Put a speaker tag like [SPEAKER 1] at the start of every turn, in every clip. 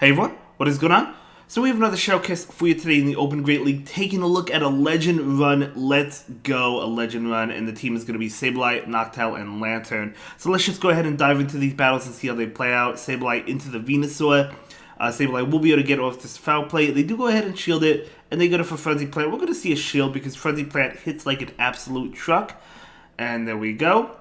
[SPEAKER 1] Hey everyone, what is going on? So we have another showcase for you today in the Open Great League, taking a look at a Legend run. Let's go, a Legend run, and the team is going to be Sableye, Noctowl, and Lanturn. So let's just go ahead and dive into these battles and see how they play out. Sableye into the Venusaur. Sableye will be able to get off this foul play. They do go ahead and shield it, and they go for Frenzy Plant. We're going to see a shield because Frenzy Plant hits like an absolute truck. And there we go.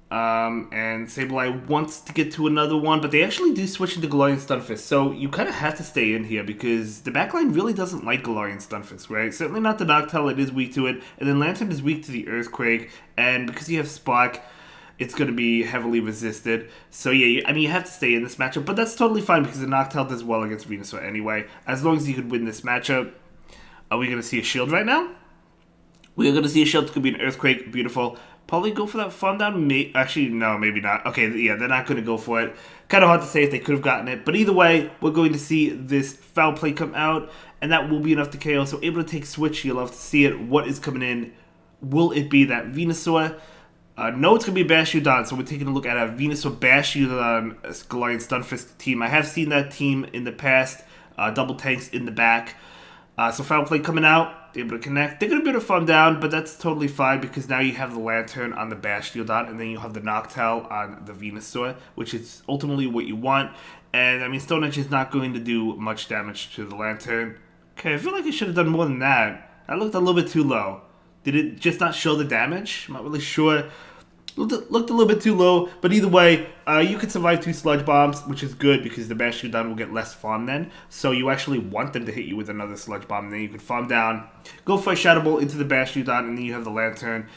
[SPEAKER 1] And Sableye wants to get to another one, but they actually do switch into Galarian Stunfisk, so you kind of have to stay in here because the backline really doesn't like Galarian Stunfisk, right? Certainly not the Noctowl, it is weak to it, and then Lanturn is weak to the Earthquake, and because you have Spark, it's going to be heavily resisted. So yeah, I mean, you have to stay in this matchup, but that's totally fine because the Noctowl does well against Venusaur anyway, as long as you could win this matchup. Are we going to see a shield right now? We are going to see a shield. It could be an Earthquake. Beautiful. Probably go for that farm down. Actually, no, maybe not. Okay, yeah, they're not going to go for it. Kind of hard to say if they could have gotten it. But either way, we're going to see this foul play come out, and that will be enough to KO. So able to take switch. You'll love to see it. What is coming in? Will it be that Venusaur? No, it's going to be Bastion. So we're taking a look at a Venusaur Bastion Galarian Stunfisk team. I have seen that team in the past. Double tanks in the back. So foul play coming out, able to connect. They're going to be able to farm down, but that's totally fine because now you have the Lanturn on the Bastiodon, and then you have the Noctowl on the Venusaur, which is ultimately what you want. And, I mean, Stone Edge is not going to do much damage to the Lanturn. Okay, I feel like it should have done more than that. That looked a little bit too low. Did it just not show the damage? I'm not really sure. Looked a little bit too low, but either way, you could survive 2 Sludge Bombs, which is good because the Bastiodon will get less farm then. So you actually want them to hit you with another Sludge Bomb, and then you can farm down, go for a Shadow Ball into the Bastiodon, and then you have the Lanturn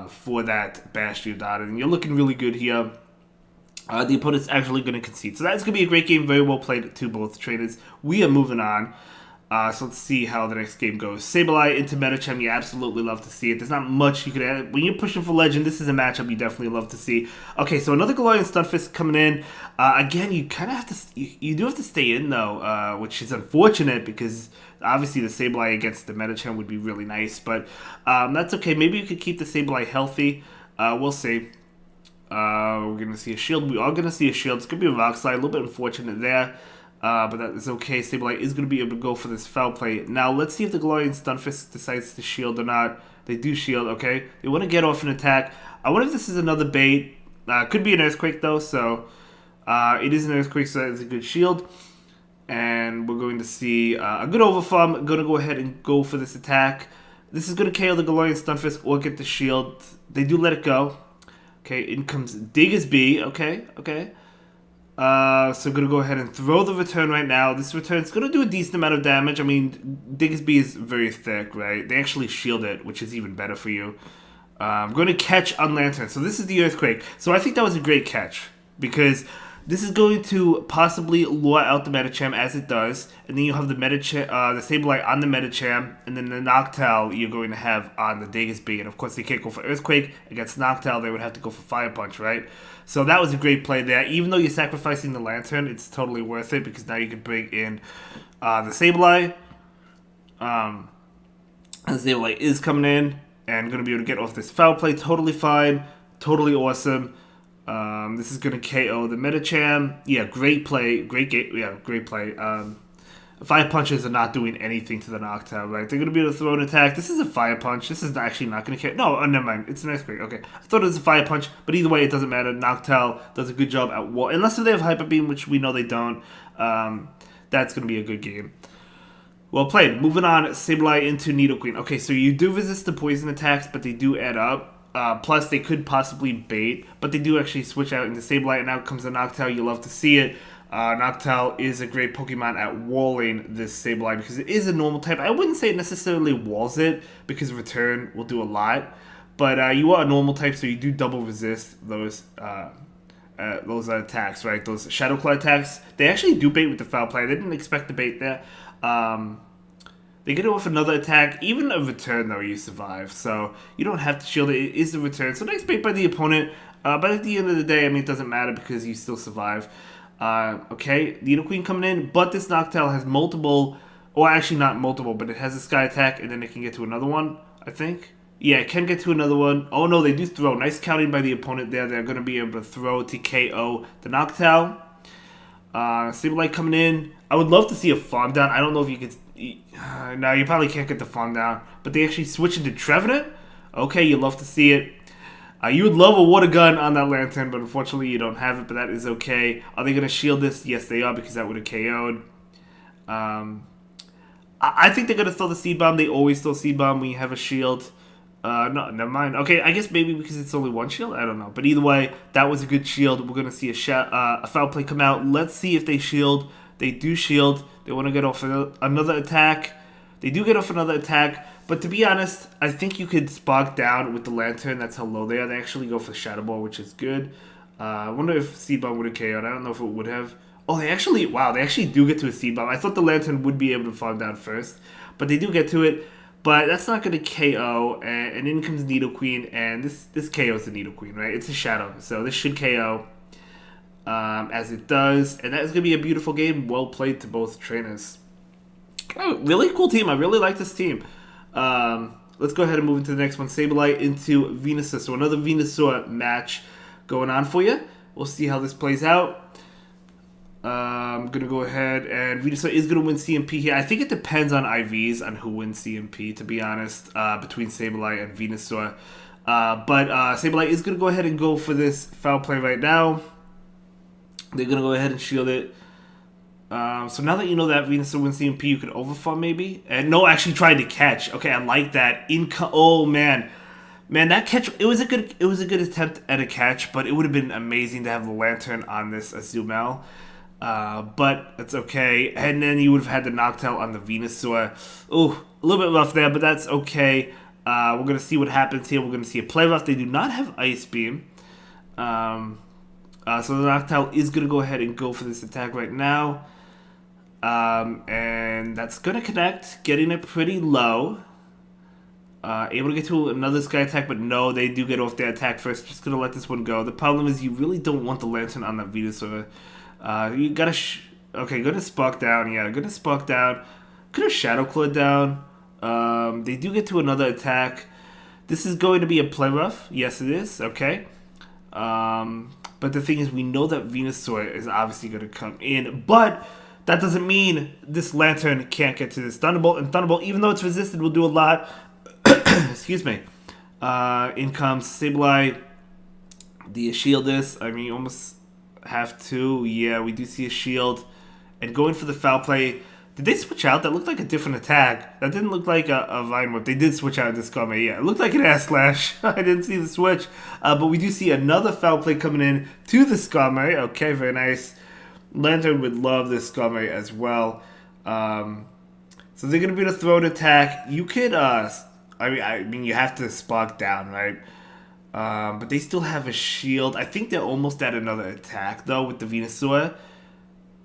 [SPEAKER 1] for that Bastiodon, and you're looking really good here. The opponent's actually going to concede. So that's going to be a great game, very well played to both trainers. We are moving on. So let's see how the next game goes. Sableye into Medicham, you absolutely love to see it. There's not much you could add. When you're pushing for Legend, this is a matchup you definitely love to see. Okay, so another Galarian Stunfisk coming in. Again, you kind of have to, you do have to stay in though, which is unfortunate because obviously the Sableye against the Medicham would be really nice. But that's okay. Maybe you could keep the Sableye healthy. We'll see. We're going to see a shield. We are going to see a shield. It's going to be a Rock Slide. A little bit unfortunate there. But that is okay. Sableye is going to be able to go for this foul play. Now, let's see if the Galarian Stunfisk decides to shield or not. They do shield, okay? They want to get off an attack. I wonder if this is another bait. Could be an Earthquake, though, so it is an Earthquake, so that is a good shield. And we're going to see a good overfarm. I'm going to go ahead and go for this attack. This is going to KO the Galarian Stunfisk or get the shield. They do let it go. Okay, in comes Diggersby. Okay. So I'm going to go ahead and throw the return right now. This return is going to do a decent amount of damage. I mean, Diggersby is very thick, right? They actually shield it, which is even better for you. I'm going to catch on Lanturn. So this is the Earthquake. So I think that was a great catch because this is going to possibly lure out the Medicham as it does. And then you have the Medicham, the Sableye on the Medicham. And then the Noctowl you're going to have on the Diggersby. And of course, they can't go for Earthquake. Against Noctowl, they would have to go for Fire Punch, right? So that was a great play there. Even though you're sacrificing the Lanturn, it's totally worth it because now you can bring in the Sableye. And the Sableye is coming in and going to be able to get off this foul play. Totally fine. Totally awesome. This is going to KO the Medicham. Yeah, great play. Great game. Yeah, great play. Fire Punches are not doing anything to the Noctowl, right? They're going to be able to throw an attack. This is a Fire Punch. This is actually not going to KO. No, never mind. It's an Earthquake. Okay. I thought it was a Fire Punch, but either way, it doesn't matter. Noctowl does a good job at wall. Unless they have Hyper Beam, which we know they don't. That's going to be a good game. Well played. Moving on, Sableye into Nidoqueen. Okay, so you do resist the poison attacks, but they do add up. Plus, they could possibly bait, but they do actually switch out into Sableye, and out comes the Noctowl. You love to see it. Noctowl is a great Pokemon at walling this Sableye because it is a normal type. I wouldn't say it necessarily walls it because Return will do a lot, but you are a normal type, so you do double resist those attacks, right? Those Shadow Claw attacks. They actually do bait with the foul play. I didn't expect the bait there. They get it with another attack. Even a Return, though, you survive. So you don't have to shield it. It is the Return. So nice bait by the opponent. But at the end of the day, I mean, it doesn't matter because you still survive. Okay, Nidoqueen coming in. But this Noctowl has multiple... Or actually not multiple, but it has a Sky Attack. And then it can get to another one, I think. Yeah, it can get to another one. Oh, no, they do throw. Nice counting by the opponent there. They're going to be able to throw to KO the Noctowl. Sableye coming in. I would love to see a farm down. I don't know if you could... no, you probably can't get the farm down. But they actually switch into Trevenant? Okay, you love to see it. You would love a water gun on that Lanturn, but unfortunately you don't have it, but that is okay. Are they going to shield this? Yes, they are, because that would have KO'd. I think they're going to throw the Seed Bomb. They always throw Seed Bomb when you have a shield. No, never mind. Okay, I guess maybe because it's only one shield? I don't know. But either way, that was a good shield. We're going to see a foul play come out. Let's see if they shield. They do shield. They want to get off another attack. They do get off another attack. But to be honest, I think you could spark down with the Lanturn. That's how low they are. They actually go for Shadow Ball, which is good. I wonder if Seed Bomb would have KO'd. I don't know if it would have. Oh, they actually do get to a Seed Bomb. I thought the Lanturn would be able to farm down first. But they do get to it. But that's not going to KO. And in comes Nidoqueen. And this KOs the Nidoqueen, right? It's a Shadow. So this should KO as it does. And that is going to be a beautiful game. Well played to both trainers. Oh, really cool team. I really like this team. Let's go ahead and move into the next one. Sableye into Venusaur. So another Venusaur match going on for you. We'll see how this plays out. I'm going to go ahead and Venusaur is going to win CMP here. I think it depends on IVs on who wins CMP, to be honest, between Sableye and Venusaur. But Sableye is going to go ahead and go for this foul play right now. They're going to go ahead and shield it. So now that you know that Venusaur wins CMP, you could overfarm maybe. And no, actually tried to catch. Okay, I like that. Oh man, that catch. It was a good attempt at a catch, but it would have been amazing to have the Lanturn on this Azumel. But it's okay. And then you would have had the Noctowl on the Venusaur. Ooh, a little bit rough there, but that's okay. We're gonna see what happens here. We're gonna see a play rough. They do not have Ice Beam. So the Noctowl is gonna go ahead and go for this attack right now. And that's going to connect, getting it pretty low. Able to get to another Sky attack, but no, they do get off their attack first. Just going to let this one go. The problem is you really don't want the Lanturn on that Venusaur. You got to... okay, going to Spark down. Yeah, going to Spark down. Could have Shadow Claw down. They do get to another attack. This is going to be a play rough. Yes, it is. Okay. But the thing is, we know that Venusaur is obviously going to come in, but... that doesn't mean this Lanturn can't get to this Thunderbolt. And Thunderbolt, even though it's resisted, will do a lot. Excuse me. In comes Sableye. Do you shield this? I mean, you almost have to. Yeah, we do see a shield. And going for the foul play. Did they switch out? That looked like a different attack. That didn't look like a Vine Whip. They did switch out this Discover. Yeah, it looked like an Ass Slash. I didn't see the switch. But we do see another foul play coming in to the Discover. Okay, very nice. Lanturn would love this Scummy as well. So they're going to be able to throw an attack. You could, I mean, you have to Spark down, right? But they still have a shield. I think they're almost at another attack, though, with the Venusaur.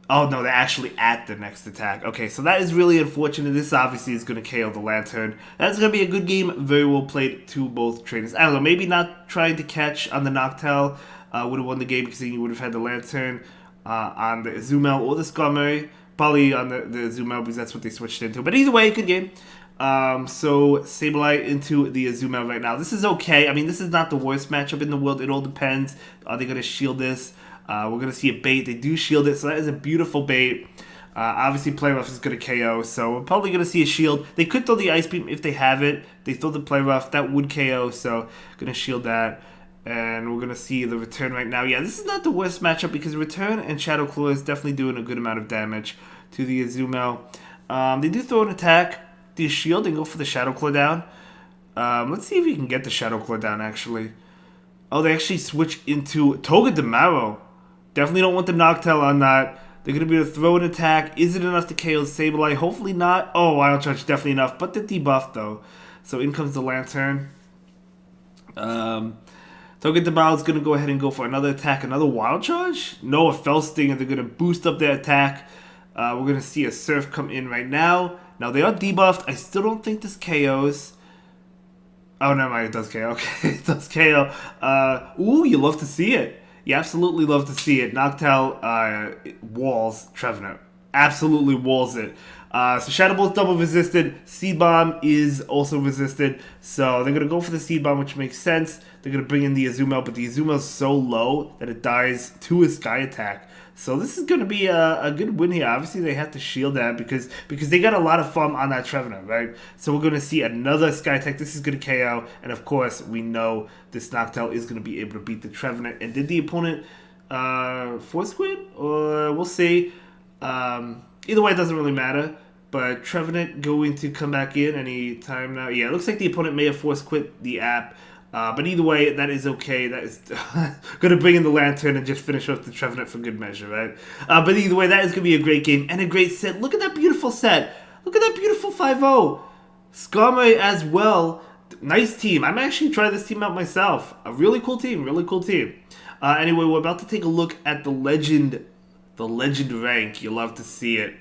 [SPEAKER 1] Oh, no, they're actually at the next attack. Okay, so that is really unfortunate. This obviously is going to KO the Lanturn. That's going to be a good game. Very well played to both trainers. I don't know, maybe not trying to catch on the Noctowl would have won the game because then you would have had the Lanturn. On the Azumel or the Skarmory. Probably on the Azumel because that's what they switched into. But either way, good game. So Sableye into the Azumel right now. This is okay. I mean, this is not the worst matchup in the world. It all depends. Are they going to shield this? We're going to see a bait. They do shield it, so that is a beautiful bait. Obviously, Play Rough is going to KO, so we're probably going to see a shield. They could throw the Ice Beam if they have it. They throw the Play Rough. That would KO, so going to shield that. And we're going to see the Return right now. Yeah, this is not the worst matchup because Return and Shadow Claw is definitely doing a good amount of damage to the Azumel. They do throw an attack, do shield, and go for the Shadow Claw down. Let's see if we can get the Shadow Claw down, actually. Oh, they actually switch into Togedemaru. Definitely don't want the Noctowl on that. They're going to be able to throw an attack. Is it enough to KO Sableye? Hopefully not. Oh, Wild Charge, definitely enough. But the debuff, though. So in comes the Lanturn. Togedemaru is going to go ahead and go for another attack. Another Wild Charge? No, a Fell Sting, and they're going to boost up their attack. We're going to see a Surf come in right now. Now, they are debuffed. I still don't think this KOs. Oh, never mind. It does KO. Okay, it does KO. Ooh, you love to see it. You absolutely love to see it. Noctowl walls Trevenant. Absolutely walls it. So Shadow Ball's double resisted. Seed Bomb is also resisted. So they're going to go for the Seed Bomb, which makes sense. They're going to bring in the Azumel, but the Azumel's so low that it dies to a Sky attack. So this is going to be a good win here. Obviously, they have to shield that because they got a lot of farm on that Trevenant, right? So we're going to see another Skytech. This is going to KO. And of course, we know this Noctowl is going to be able to beat the Trevenant. And did the opponent force quit? Or we'll see. Either way, it doesn't really matter. But Trevenant going to come back in any time now. Yeah, it looks like the opponent may have force quit the app. But either way, that is okay. That is going to bring in the Lanturn and just finish off the Trevenant for good measure, right? But either way, that is going to be a great game and a great set. Look at that beautiful set. Look at that beautiful 5-0. Skarmory as well. Nice team. I'm actually trying this team out myself. A really cool team. Really cool team. Anyway, we're about to take a look at the Legend rank. You'll love to see it.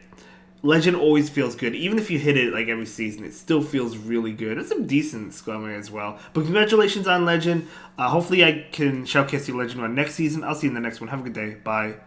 [SPEAKER 1] Legend always feels good. Even if you hit it like every season, it still feels really good. It's some decent Skarmory as well. But congratulations on Legend. Hopefully I can shoutcast your Legend one next season. I'll see you in the next one. Have a good day. Bye.